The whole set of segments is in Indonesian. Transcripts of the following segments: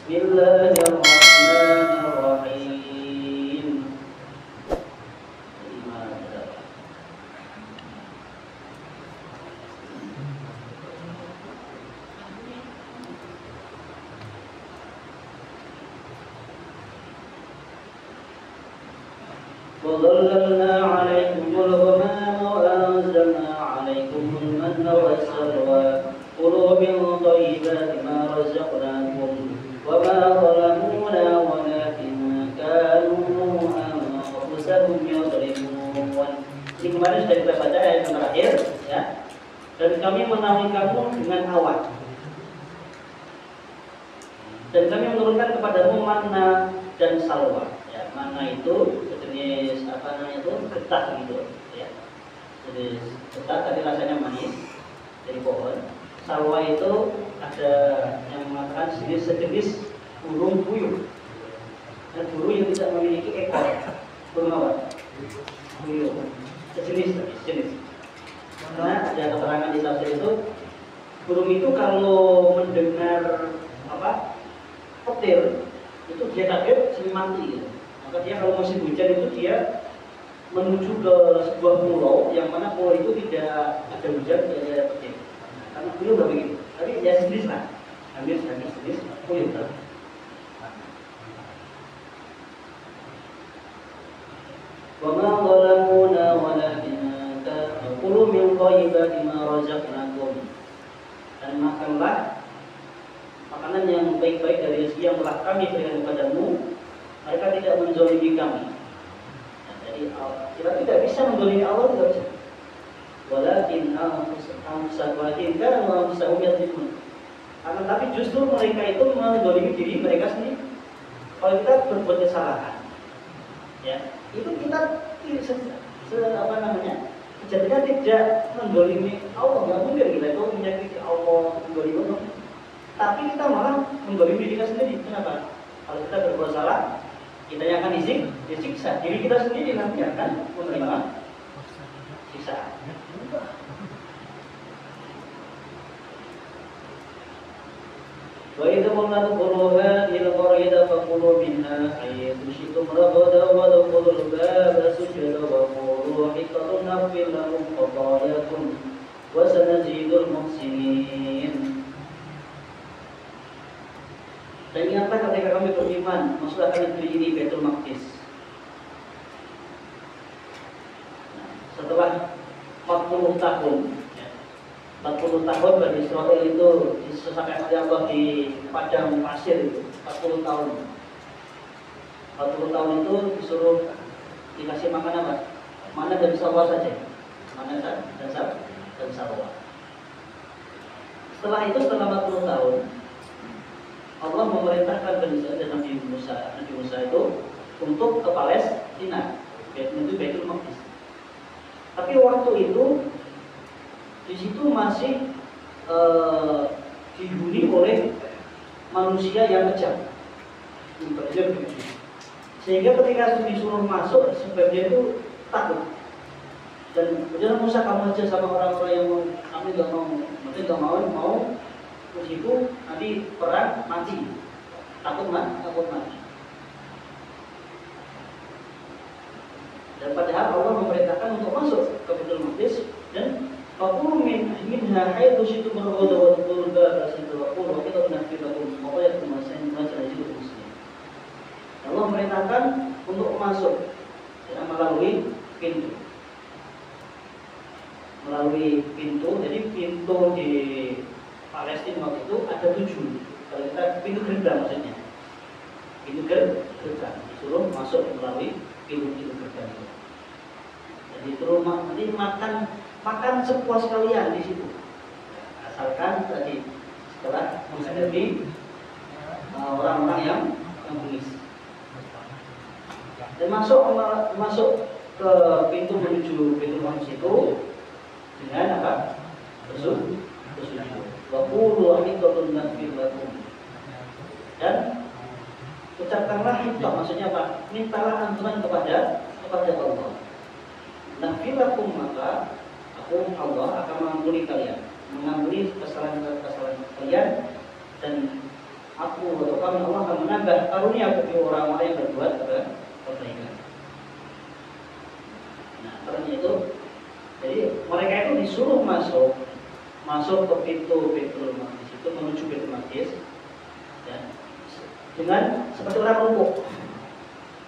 Bismillahirrahmanirrahim. وظللنا عليكم الغمام وأنزلنا عليكم المن والسلوى كلوا من طيبات ما رزقناكم وما ظلمونا ولكن كانوا أنفسهم يظلمون. Ini kemarin sudah kita baca ayat yang terakhir, ya. Dan kami menaungi kamu dengan awan. Dan kami menurunkan kepadamu manna dan salwa. Ya, manna itu jenis apa namanya itu getah gitu, ya. Jadi getah tadi rasanya manis dari pohon. Salwa itu ada yang mengatakan sejenis burung puyuh. Dan burung yang tidak memiliki ekor. Burung apa? Puyuh. Sejenis. Karena ada keterangan di tafsir itu, burung itu kalau mendengar apa petir itu dia kaget sering mati gitu. Maka dia kalau musim hujan itu dia menuju ke sebuah pulau yang mana pulau itu tidak ada hujan, tidak ada petir. Karena puyuh udah begitu. Tapi ya sejenis lah, hampir sejenis puyuh. وَمَا ظَلَمُونَا وَلَكِنْ كُلُوا مِنْ طَيِّبَاتِ مَا رَزَقْنَاكُمْ. Dan makanlah makanan yang baik-baik dari rezeki yang telah kami berikan kepadamu. Mereka tidak menzalimi kami. Nah, jadi kita tidak bisa menzalimi Allah, tidak bisa. Walakin anfusahum yadzlimun. Karena tapi justru mereka itu menzalimi diri mereka sendiri. Kalau kita berbuat kesalahan, ya itu kita apa namanya? Jadinya tidak menzalimi Allah, nggak mungkin kita itu menyakiti Allah, menzalimi Allah. Tapi kita malah menzalimi diri kita sendiri. Kenapa? Kalau kita berbuat salah, kita yang akan disiksa. Diri kita sendiri nanti akan menerima siksaan. Wa idza qulna udkhulu hadhihi al-qaryata faqulu minha haythu shi'tum ragadan wa udkhulul baba sujada wa qulu hiqqatun naghfir lakum khatayakum wa sanazidul muhsinin. Dan ingatlah ketika kami beriman masuk akan negeri ini, Baitul Maqdis. Setelah 40 tahun, 40 tahun Bani Israel itu disesatkan oleh Allah di padang pasir itu, 40 tahun. 40 tahun itu disuruh dikasih makan apa? Mana dan salwa saja. Mana dan salwa. Setelah itu, setelah 40 tahun, Allah memerintahkan Bani Israel dan Nabi Musa itu untuk ke Palestina, menuju Baitul Maqdis. Tapi waktu itu di situ masih dihuni oleh manusia yang kejam, sehingga ketika disuruh masuk, sebabnya itu takut. Dan kemudian Musa, kamu aja sama orang-orang yang kami nggak mau ke situ, nanti perang mati, takut mati. Dan padahal Allah memerintahkan untuk masuk ke Baitul Maqdis dan Fakulu minha haythu shi'tum ragadan wa udkhulul baba sujada wa qulu hiqqatun naghfir lakum khatayakum wa sanazidul muhsinin. Allah memerintahkan untuk masuk dengan melalui pintu. Jadi pintu di Palestina waktu itu ada 7. Kalau kita pintu gerbang maksudnya. Pintu gerbang disuruh masuk melalui pintu gerbang itu. Jadi disuruh nanti makan sepuas kalian di situ, asalkan tadi setelah menghadapi orang-orang yang bengis. Dan masuk ke pintu menuju Baitul Maqdis itu dengan apa? Bersujud. Wa qulu hiqqatun naghfir lakum. Dan ucapkanlah hiqqah, maksudnya apa? Mintalah ampunan kepada Allah. Naghfir lakum, maka Allah akan mengampuni kalian, mengampuni kesalahan kalian, dan aku atau kami Allah akan menambah karunia bagi orang-orang yang berbuat kebaikan. Nah, karena itu, jadi mereka itu disuruh masuk ke pintu Baitul Maqdis itu, menuju Baitul Maqdis, ya, dengan seperti orang lumpuh,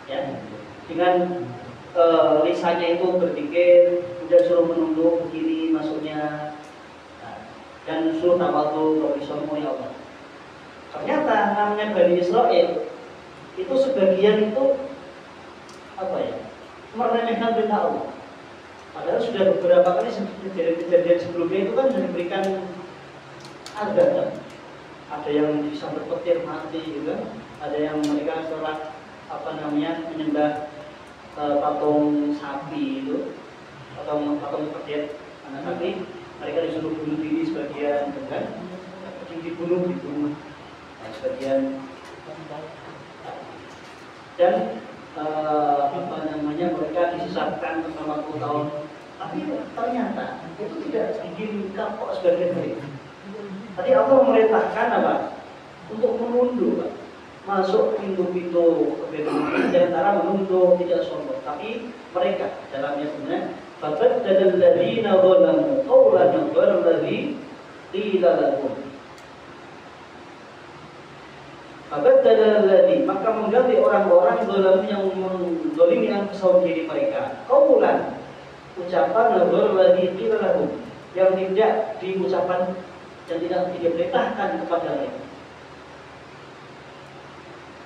ya, dengan lisannya itu berpikir, kemudian suruh menunduk ke kiri masuknya, nah, dan suruh tawadhu kalau disombong ya Allah. Ternyata namanya Bani Israel itu sebagian itu apa ya, meremehkan perintah Allah. Padahal sudah beberapa kali kejadian sebelumnya itu kan sudah diberikan azab. Ada yang bisa berpetir mati juga, ada yang mereka sholat menyembah patung sapi itu atau patung petir anak sapi, mereka disuruh bunuh diri sebagian, kan? dibunuh nah, sebagian, dan mereka disesatkan selama 10 tahun, tapi ternyata itu tidak bikin kapok sebagian mereka. Tadi Allah memerintahkan apa? Untuk menunduk, Pak. Masuk pintu-pintu ke Baitul Maqdis dengan cara menunduk, tidak sombong. Tapi mereka dalamnya sebenarnya fabaddala alladziina dzalamu qawlan ghayra alladzi qila lahum. Fabaddala alladziina, maka mengganti orang-orang zalim yang menzalimi anfusahum diri mereka. Qawlan, ucapan ghayra alladzi qila lahum, yang tidak diucapkan dan tidak diperintahkan kepada mereka.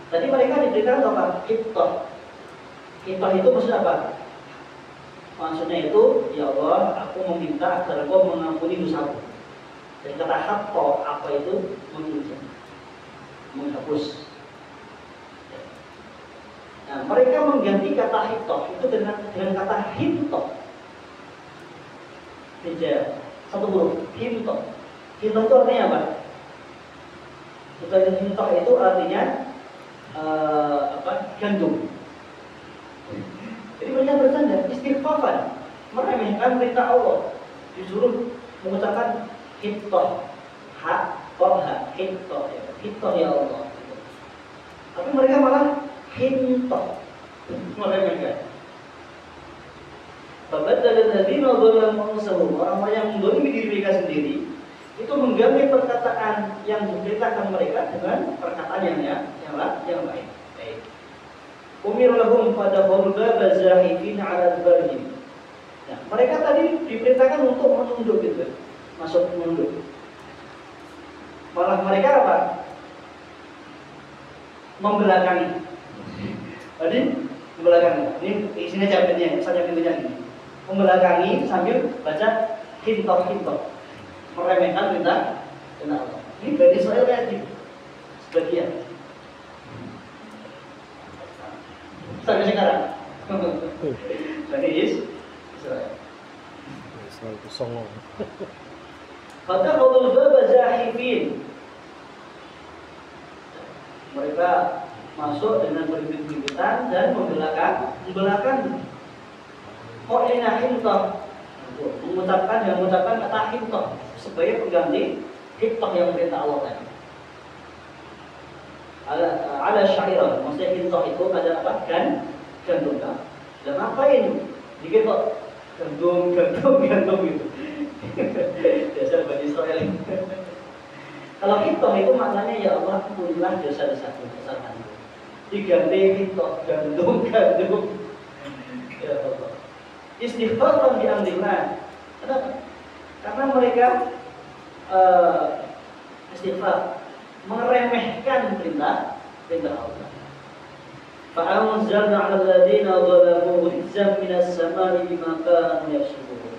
Tadi mereka diberikan apa? Hibtah. Hibtah itu maksudnya apa? Maksudnya itu, ya Allah, aku meminta agar Kau mengampuni dosaku. Dan kata hibtah apa itu? Menghapus, menghapus. Nah, mereka mengganti kata hibtah itu dengan kata hibtah. Beda, satu huruf, hibtah. Hibtah itu artinya apa? Hibtah itu artinya gandum. Jadi mereka bercanda, istighfafan, meremehkan perintah Allah, disuruh mengucapkan hibtah, hibtah ya Allah. Tapi mereka malah hibtah, meremehkan. Fabaddala alladziina dzalamu anfusahum, orang-orang yang menzalimi diri mereka sendiri itu mengganti perkataan yang diperintahkan mereka dengan perkataan yang lain. Baik. Umir lahum fadkhulul baba zahifin 'ala adbarihim. Nah, mereka tadi diperintahkan untuk menunduk gitu, masuk menunduk. Malah mereka apa? Membelakangi. Tadi membelakangi. Ini isinya jawabannya, misalnya pintunya ini. Membelakangi sambil baca hibtah. Meremehkan perintah Allah. Ini Bani Israel kayak gitu, sebagian. Sampai sekarang, Bani Israel. Israel itu songong. Fadkhulul baba zahifin. Mereka masuk dengan berbibit-bibitan dan membelakan. Kok ini hibtah? Mengucapkan kata hibtah sebagai pengganti hibtah yang perintah Allah tadi. Ala syairah, maksudnya hibtah itu ada apa? Gandum. Dan apa ini? Dikit kok gandum gitu. Dasar Bani Israel. Kalau hibtah itu maknanya ya Allah, ampunilah dosa-dosaku, kesalahanku. Diganti hibtah gandum. Ya Allah. Istighfar bi amrillah. Kenapa? Karena mereka istighfar, meremehkan perintah Allah. Fa'anzalna 'ala alladziina dzalamu rijzan minas samaa'i bima kaanu yafsukun.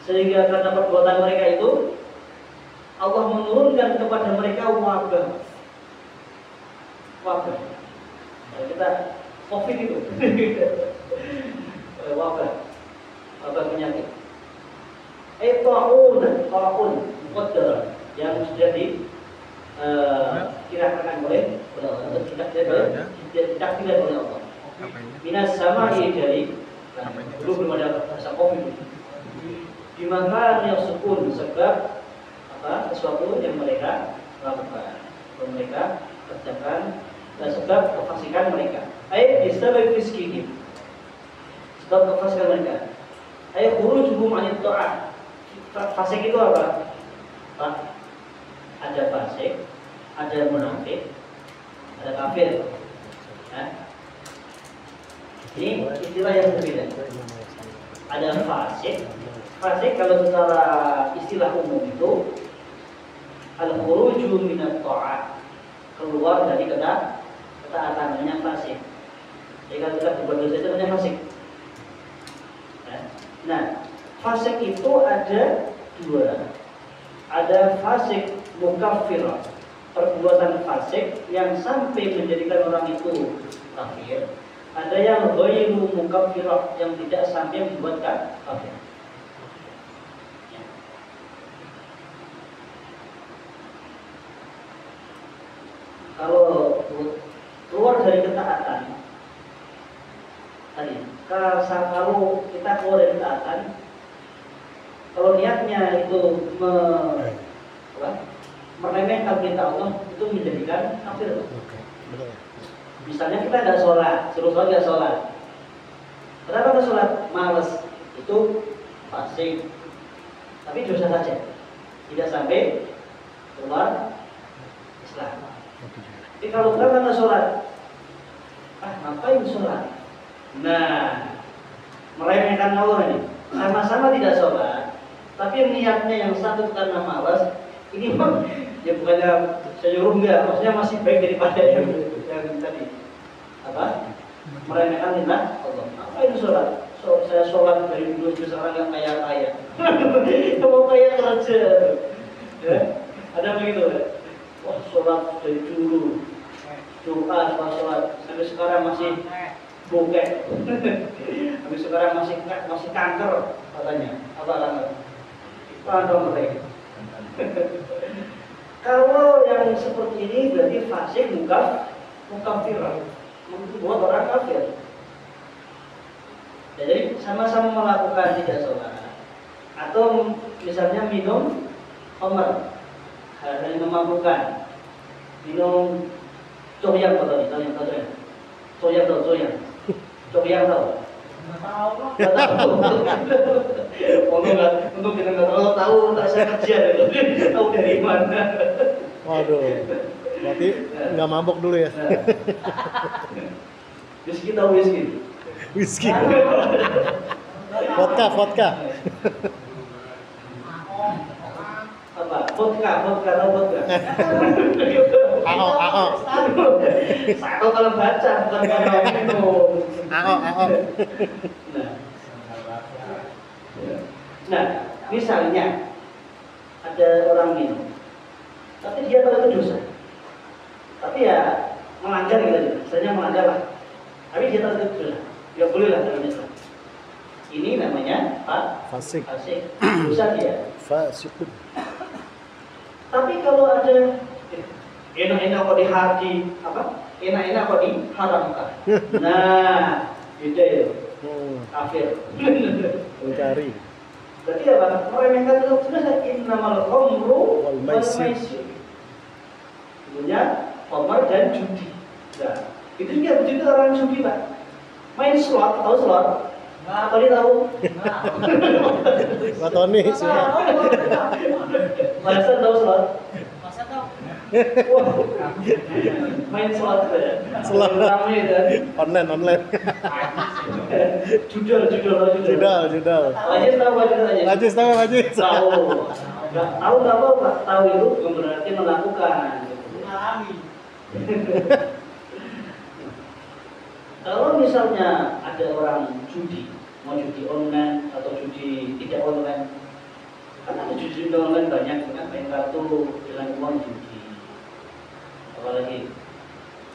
Sehingga karena perbuatan mereka itu, Allah menurunkan kepada mereka wabah. Kita COVID itu. Wabah penyakit. Ta'un muqaddar yang sudah dikirakan oleh Allah, tidak oleh Allah. Minas sama'i dari belum ada bahasa COVID. Dimana yang sukun sebab sesuatu yang mereka lakukan, mereka kerjakan, sebab kefasikan mereka. Bisabab fiskihim, sebab kefasikan mereka. Khurujuhum anit ta'ah. Fasik itu apa? Pak, ada fasik, ada munafik, ada kafir. Ini istilah yang berbeda. Ada fasik. Fasik kalau secara istilah umum itu al-khuruju minat ta'ah, keluar dari ketaatan, namanya fasik. Jadi kalau kita berbuat dosa itu namanya fasik. Nah, fasik itu ada dua. Ada fasik mukaffirah, perbuatan fasik yang sampai menjadikan orang itu kafir. Ada yang ghairu mukaffirah, yang tidak sampai membuat kafir. Kalau keluar dari ketaatan tadi, kalau kita keluar dari ketaatan, kalau niatnya itu meremehkan perintah Allah, itu menjadikan kafir. Misalnya kita nggak sholat, suruh sholat nggak sholat. Kenapa nggak sholat? Males. Itu fasik. Tapi dosa saja, tidak sampai keluar Islam. Tapi kalau kita nggak sholat, ngapain sholat? Nah, meremehkan Allah ini. Sama-sama tidak sholat, tapi niatnya yang satu karena malas. Ini mah ya bukannya saya nyuruh enggak, maksudnya masih baik daripada yang tadi. Meremehkan lillah Allah. Ngapain sholat? Saya sholat dari dulu sekarang yang kaya-kaya. Mau kaya kerja. Ya, ada begitu ya? Wah, sholat dari dulu, doa sholat sampai sekarang masih bokeh. Sampai sekarang masih kanker katanya. Apa kanker? Kanker mereka. Kalau yang seperti ini berarti fasik mukafirah, membuat orang kafir. Jadi sama-sama melakukan tidak sholat, atau misalnya minum khamr, hal yang memabukkan, minum coyang tahu nggak tahu. Untuk kita nggak tahu tak saya kerja tahu dari mana. Waduh, berarti nggak mabok dulu ya? Whisky tahu whisky? Whisky. Vodka. Apa? Vodka tahu vodka? AO. Saya kalau baca bukan kalau minum. AO. Nah, misalnya ada orang minum, tapi dia tahu itu dosa, tapi ya melanggar gitu, misalnya melanggar lah, tapi dia tahu itu dosa, ya boleh lah dalam Islam. Ini namanya Fasik. Dosa dia. Fasik. Tapi kalau ada enak-enak kok enak-enak kok diharamkan. Nah, beda itu. Kafir. Mencari. Berarti apa? Meremehkan itu sudah innamal khamru wal maisir. Sebenarnya khamr dan judi. Nah, itu juga begitu orang judi, Pak. Main slot, tahu slot? Atau dia tahu? Pak Tony sudah. Masa tahu slot? Masa tahu? Wah, main slot saja. Slot. Ramai dan Online. Judul. Wajis tahu. Tahu. Enggak tahu Pak. Tahu itu bukan berarti melakukan. Mengalami. Kalau misalnya ada orang judi, mau judi online atau judi tidak online, kan ada judi online banyak kan, main kartu dengan uang judi, apalagi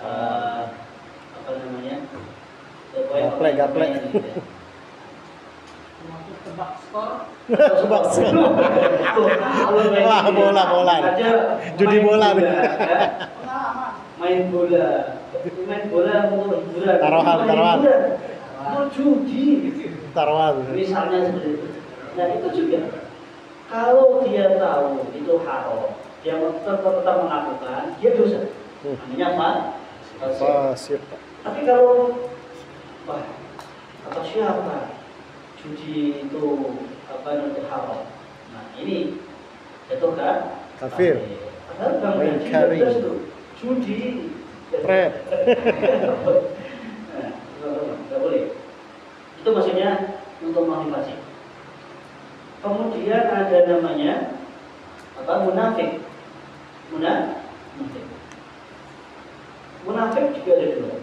apa namanya, gaplek. Untuk tebak skor. Wah, bola. Judi bola nih. Pengalaman. Main bola untuk hiburan. Taruhan. Mau judi. Taruhan. Misalnya seperti itu. Nah itu juga kalau dia tahu itu haram, dia tetap melakukan, dia dosa. namanya fasik. Fasik. Tapi kalau wah, kata siapa judi itu nanti haram. Nah ini jatuh kan Kafir. Padahal Bang Main Haji kari. jelas tuh judi. Pret. Nah, nggak boleh. Itu maksudnya untuk motivasi. Kemudian ada namanya munafik. Munafik. Munafik juga ada dua.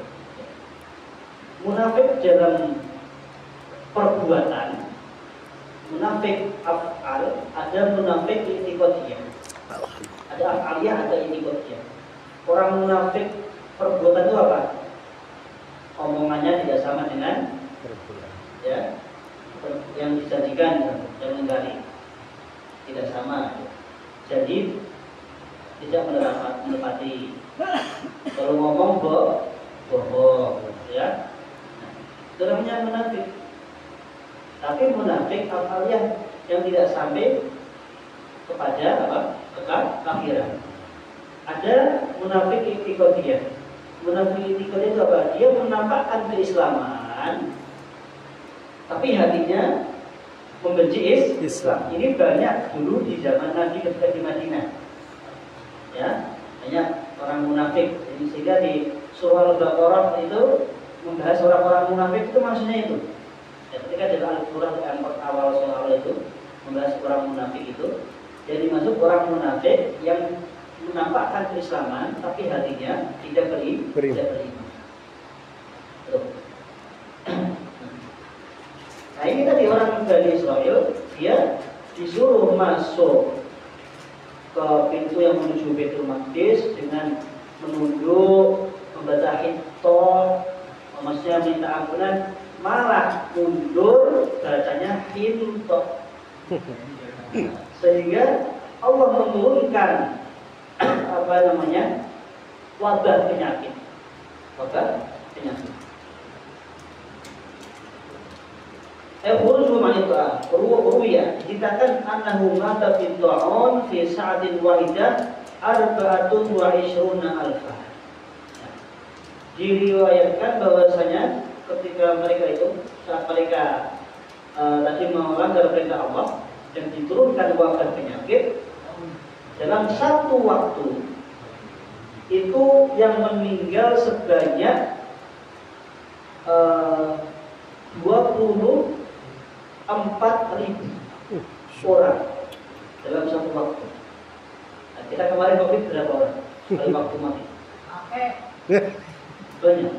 Munafik dalam perbuatan, munafik af'al, ada munafik i'tiqadiyah. Ada af'aliyah, ada i'tiqadiyah. Orang munafik perbuatan itu apa? Omongannya tidak sama dengan ya yang dijanjikan, yang mengingkari tidak sama. Jadi tidak menepati. Kalau ngomong bohong, ya. Itu namanya munafik. Tapi munafik afaliyah yang tidak sampai kepada apa? Kekafiran. Ada munafik i'tiqadiyah. Munafik i'tiqadiyah itu apa? Dia menampakkan keislaman, tapi hatinya membenci Islam. Ini banyak dulu di zaman Nabi ketika di Madinah. Ya, banyak orang munafik. Jadi sehingga di surah Al-Baqarah itu membahas orang-orang munafik itu maksudnya itu. Ya, ketika di Al-Qur'an yang awal surah itu membahas orang munafik itu, jadi masuk orang munafik yang menampakkan keislaman tapi hatinya tidak beriman. Tuh. Nah ini tadi orang Bani Israel, dia disuruh masuk ke pintu yang menuju Baitul Maqdis dengan menunduk, membaca Hinton, maksudnya minta ampunan, malah mundur bacanya Hinton. Sehingga Allah menurunkan wabah penyakit. Urju manita, ruwiya dikatakan annahu mata fi ta'un fi sa'atin wahidah arba'atun wa ishruna alfa. Diriwayatkan bahwasanya ketika mereka itu saat mereka tadi melanggar perintah Allah dan diturunkan wabah penyakit dalam satu waktu itu yang meninggal sebanyak 24.000 orang dalam satu waktu. Nah, kita kemarin COVID berapa orang sekali waktu mati? Banyak.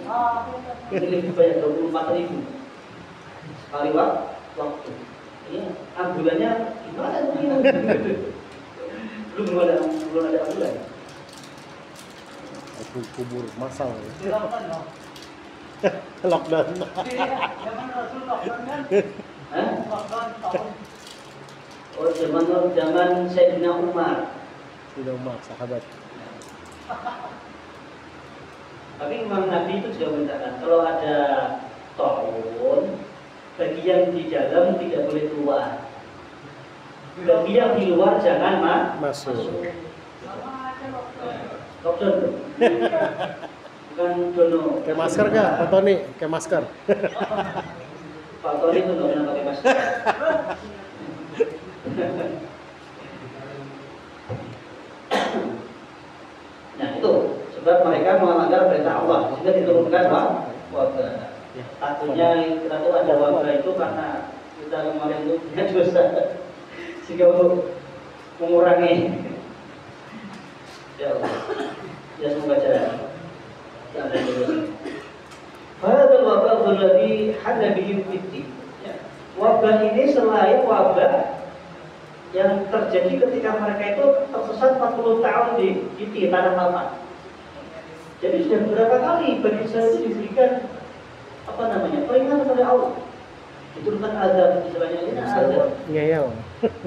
Ini lebih banyak 24.000 sekali waktu. Ini ambulannya gimana ini? belum ada ambulan. Aku kubur masal. Lockdown. Lockdown. Zaman Rasul lockdown kan? Hah? Lockdown tahun. Oh, zaman Sayyidina Umar. Tidak Umar, sahabat. Tapi Imam Nabi itu juga mengatakan kalau ada taun, bagi yang di dalam tidak boleh keluar. Bagi yang di luar jangan masuk. Sama aja lockdown. Lockdown. Bukan dono. Kayak masker gak, Pak Tony? Kayak masker. Pak Tony itu nggak pernah pakai masker. Nah itu sebab mereka melanggar perintah Allah sehingga diturunkan wabah. Takutnya kita tuh ada wabah itu karena kita kemarin itu punya dosa sehingga untuk mengurangi. Ya Allah, ya semoga jalan. Hadal wabah alladhi halla bihim fid-din. Wabah ini selain wabah yang terjadi ketika mereka itu tersesat 40 tahun di tanah lapang. Jadi sudah beberapa kali Bani Israil itu diberikan peringatan oleh Allah. Diturunkan azab, istilahnya ini azab. Ngeyel.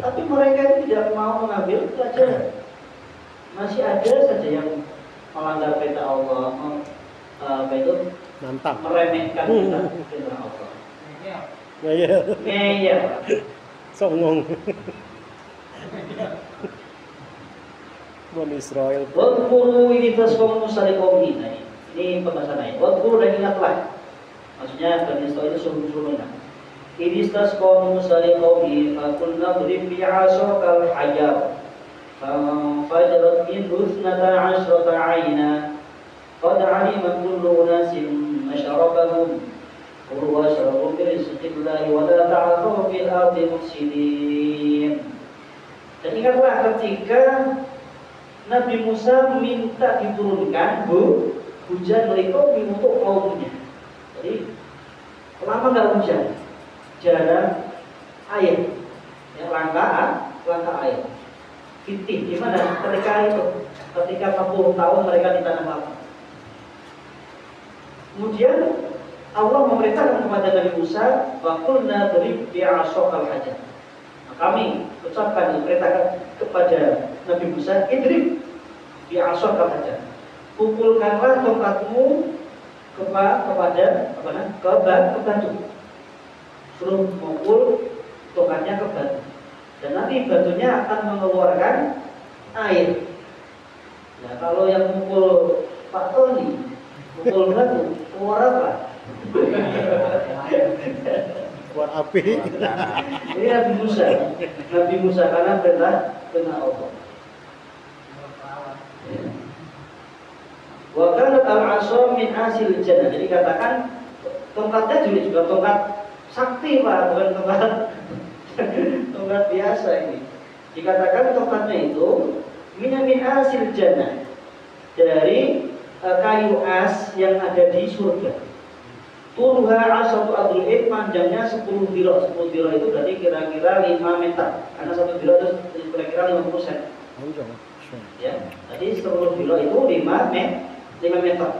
Tapi mereka itu tidak mau mengambil pelajaran. Masih ada saja yang melanggar perintah Allah, Nantang. meremehkan perintah Allah. Ngeyel. Ngeyel. Songong. Bani Israel. Wadkuru ini tasqaw Musa liqaumihi. Nah, ini pembahasan ayat. Wadkuru dan ingatlah. Maksudnya Bani Israel itu suruh menang. Ini tasqaw Musa liqaumihi faqulna drib bi'asakal hajar. فانفجرت منه 12 عينا قد علم كل أناس مشربهم كلوا واشربوا من رزق الله ولا تعثوا في الأرض مفسدين. Dan ingatlah ketika Nabi Musa minta diturunkan hujan dari kaum untuk kaumnya. Jadi lama nggak hujan, jarang air, ya, langka air. Fitih, gimana ketika 40 tahun mereka di tanah lapang. Kemudian Allah memerintahkan kepada Nabi Musa, "Waqulna drib bi'asakal hajar." Nah, kami ucapkan perintahkan kepada Nabi Musa, "Idrib bi'asakal hajar." Pukulkanlah tongkatmu kepada ke batu. Suruh memukul tongkatnya ke batu. Dan nanti batunya akan mengeluarkan air. Nah, kalau yang mukul Pak Tony, mukul batu, keluar apa? Keluar api. Ini Nabi Musa karena perintah Allah. Wa kanat al-'asha min asil jannah. Jadi katakan tongkatnya juga tongkat sakti, Pak, bukan tongkat biasa ini. Dikatakan tongkatnya itu min asil jannah, dari kayu as yang ada di surga. Tuluha asatu adlu'id, panjangnya 10 diro. 10 diro itu berarti kira-kira 5 meter. Karena 1 diro itu kira-kira 50 cm. Ya, jadi 10 diro itu 5 meter.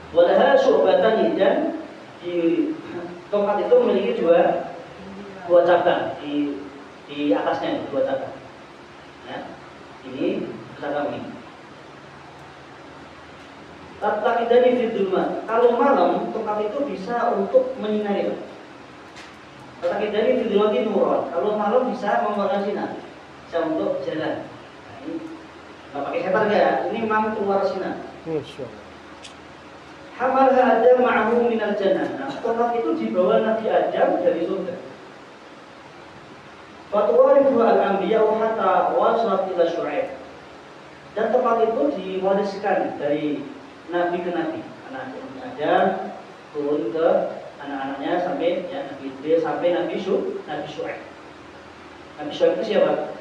Walaha syu'batan, dan di tongkat itu memiliki dua cabang di atasnya, dua cabang. Ya, ini cabang ini. Tatlaki dari fidulma. Kalau malam tongkat itu bisa untuk menyinari. Tatlaki dari fidulma nuron. Kalau malam bisa membawa sinar, bisa untuk jalan. Nah, ini nggak pakai setar ya. Ini memang keluar sinar. Hamalha Adam ma'ahu minal jannah. Nah, tongkat itu dibawa Nabi Adam dari surga. Fatwarifu al-anbiya'u hatta waslat ila Syu'aib. Dan tongkat itu diwariskan dari Nabi ke Nabi. Anak Adam turun ke anak-anaknya sampai ya Nabi Idris sampai Nabi Syu'aib. Nabi Syu'aib itu siapa?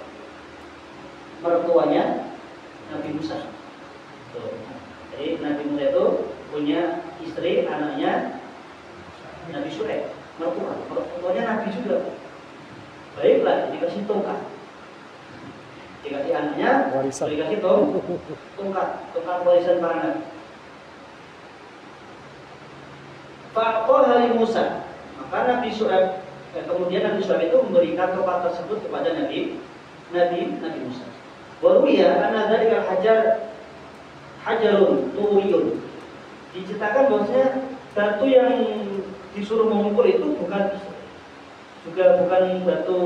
Mertuanya Nabi Musa. Jadi Nabi Musa itu punya istri, anaknya Nabi Syu'aib, mertuanya Nabi juga. Baiklah, dikasih tongkat, dikasih anaknya, dikasih tongkat warisan para nabi. Fa'qaha li Musa, maka Nabi Syu'aib, kemudian Nabi Syu'aib itu memberikan tongkat tersebut kepada Nabi Musa. Waruya anna dzalika hajarun turiyun. Diceritakan bahwasanya batu yang disuruh memukul itu bukan batu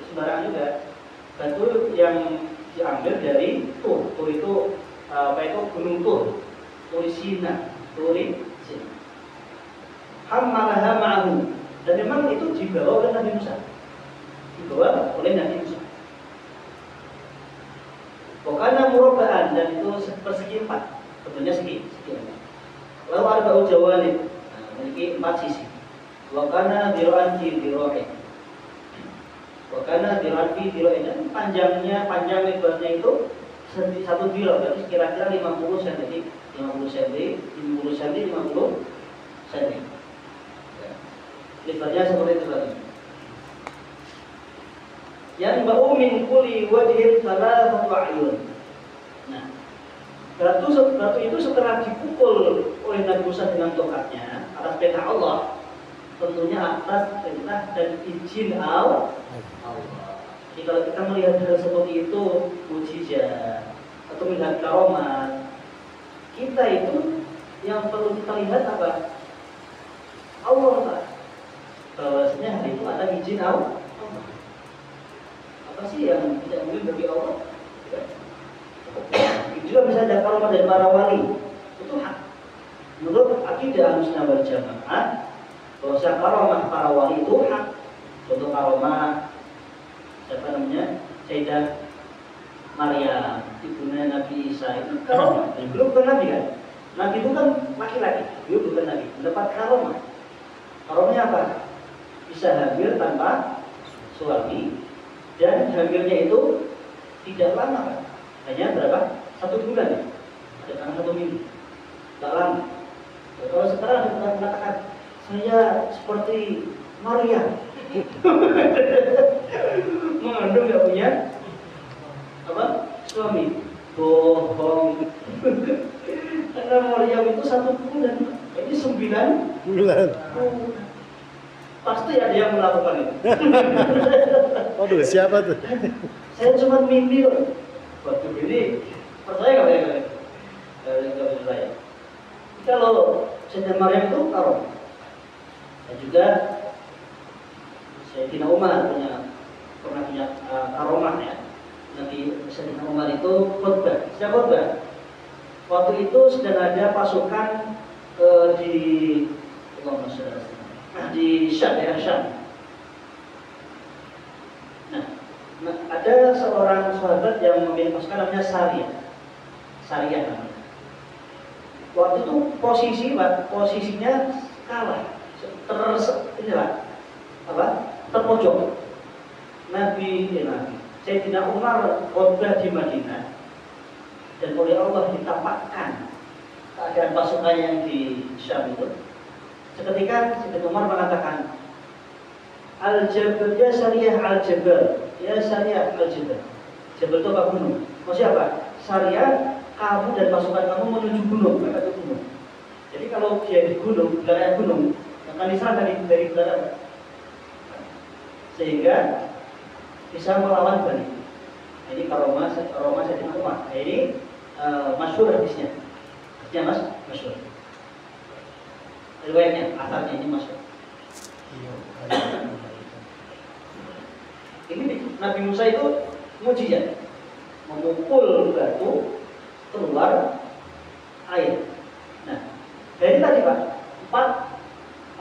sembarangan juga. Batu yang diambil dari Tur. Tur itu Gunung Tur. Turisina. Hammalaha ma'ahu. Dan memang itu dibawa oleh Nabi Musa. Wakana murabba'an, dan itu persegi 4. Bentuknya segi 4. Lalu arba'u jawanib, memiliki 4 sisi. Wakana dira'an fi dira'in. Wakana dira'an fi dira'in, dan panjang lebarnya itu 1 dira, berarti kira-kira 50 cm. 50 cm, 50 cm, 50 cm. Lebarnya seperti itu tadi. Yang bau min kulli wajhin thalathatu a'yun. Nah, batu itu setelah dipukul oleh Nabi Musa dengan tongkatnya atas perintah Allah, tentunya atas perintah dan izin Allah. Jadi kalau kita melihat hal seperti itu, mukjizat atau melihat karomat, kita itu yang perlu kita lihat apa? Allah, bahwasanya hal itu ada izin Allah. pasti yang tidak mungkin bagi Allah. Ya. Juga misalnya karomah dari para wali itu hak. Menurut akidah Ahlussunnah wal Jamaah, bahwa karomah para wali itu hak. Contoh karomah siapa namanya? Sayyidah Maryam, ibunya Nabi Isa itu karomah. Belum bukan Nabi kan? Nabi itu kan laki-laki, dia bukan Nabi. Mendapat karomah. Karomahnya apa? Bisa hamil tanpa suami dan hamilnya itu tidak lama kan? Hanya berapa? 1 bulan ya? Ada karena 1 minggu. Tidak lama. Kalau sekarang ada orang mengatakan saya seperti Maria, mengandung nggak punya apa suami, bohong. Karena Maryam itu 1 bulan, ini 9 bulan. Pasti ada yang melakukan itu. Waduh, siapa tuh? Saya cuma mimpi loh. Waktu ini percaya nggak kalian? Nggak percaya. Kalau Sayyidah Maryam itu karomah. Dan juga Sayyidina Umar pernah punya karomah ya. Nabi Sayyidina Umar itu khutbah. Sedang khutbah. Waktu itu sedang ada pasukan di Syam, daerah Syam. Nah, ada seorang sahabat yang memimpin pasukan namanya Sariyah namanya. Waktu itu posisinya kalah, terpojok. Nabi Sayyidina Umar khutbah di Madinah dan oleh Allah ditampakkan keadaan pasukan yang di Syam itu. Seketika Sayyidina Umar mengatakan, Al-Jabal, ya Sariyah Al-Jabal, ya Sariyah Al-Jabal. Jabal itu apa? Gunung. Maksudnya apa? Sariyah, kamu dan pasukan kamu menuju gunung, mereka itu gunung. Jadi kalau dia di gunung, belakang gunung, akan diserang dari belakang, sehingga bisa melawan Bani. Ini karomah Sayyidina Umar. Ini masyhur hadisnya. Hadisnya masyhur. Riwayatnya, asarnya ini masyhur. Ini Nabi Musa itu mujizat, memukul batu keluar air. Nah, dari tadi Pak,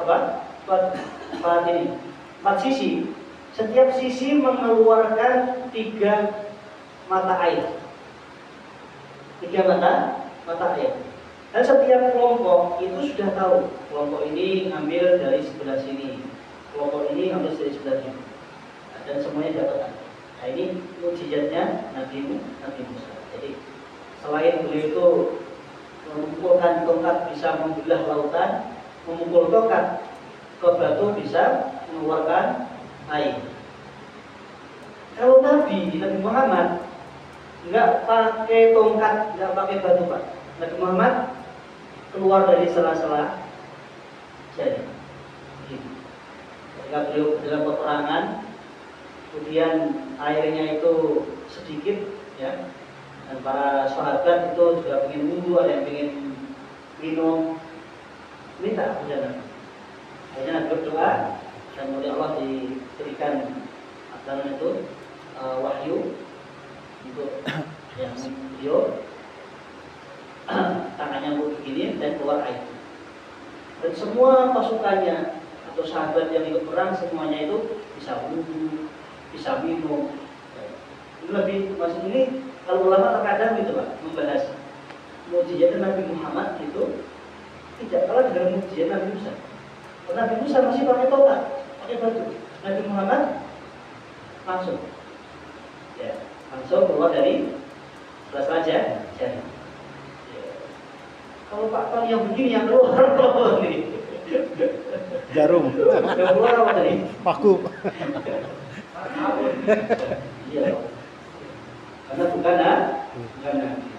empat sisi. Setiap sisi mengeluarkan 3 mata air. 3 mata air. Dan setiap kelompok itu sudah tahu, kelompok ini ngambil dari sebelah sini, kelompok ini ngambil dari sebelah sini, dan semuanya dapatkan. Nah, ini mujizatnya Nabi Musa. Jadi selain beliau itu memukulkan tongkat bisa membelah lautan, memukul tongkat ke batu bisa mengeluarkan air. Kalau Nabi Muhammad nggak pakai tongkat, nggak pakai batu Pak. Nabi Muhammad keluar dari sela-sela jadi. Ketika beliau dalam peperangan, kemudian airnya itu sedikit, ya. Dan para sahabat itu juga ingin wudhu, ada yang ingin minum, minta hujan. Akhirnya Nabi berdoa dan oleh Allah diberikan wahyu untuk yang beliau tangannya begini dan keluar air. Dan semua pasukannya atau sahabat yang ikut perang semuanya itu bisa wudhu, bisa minum. Itu lebih maksud ini kalau ulama terkadang gitu Pak membahas mujizat Nabi Muhammad itu tidak kalah dengan mujizat Nabi Musa. Karena Nabi Musa masih pakai tongkat, pakai batu. Nabi Muhammad langsung keluar dari saja. Kalau Pak Pan yang begini yang keluar apa nih? Jarum. Yang keluar apa tadi? Paku. Iya. Karena bukan Nabi.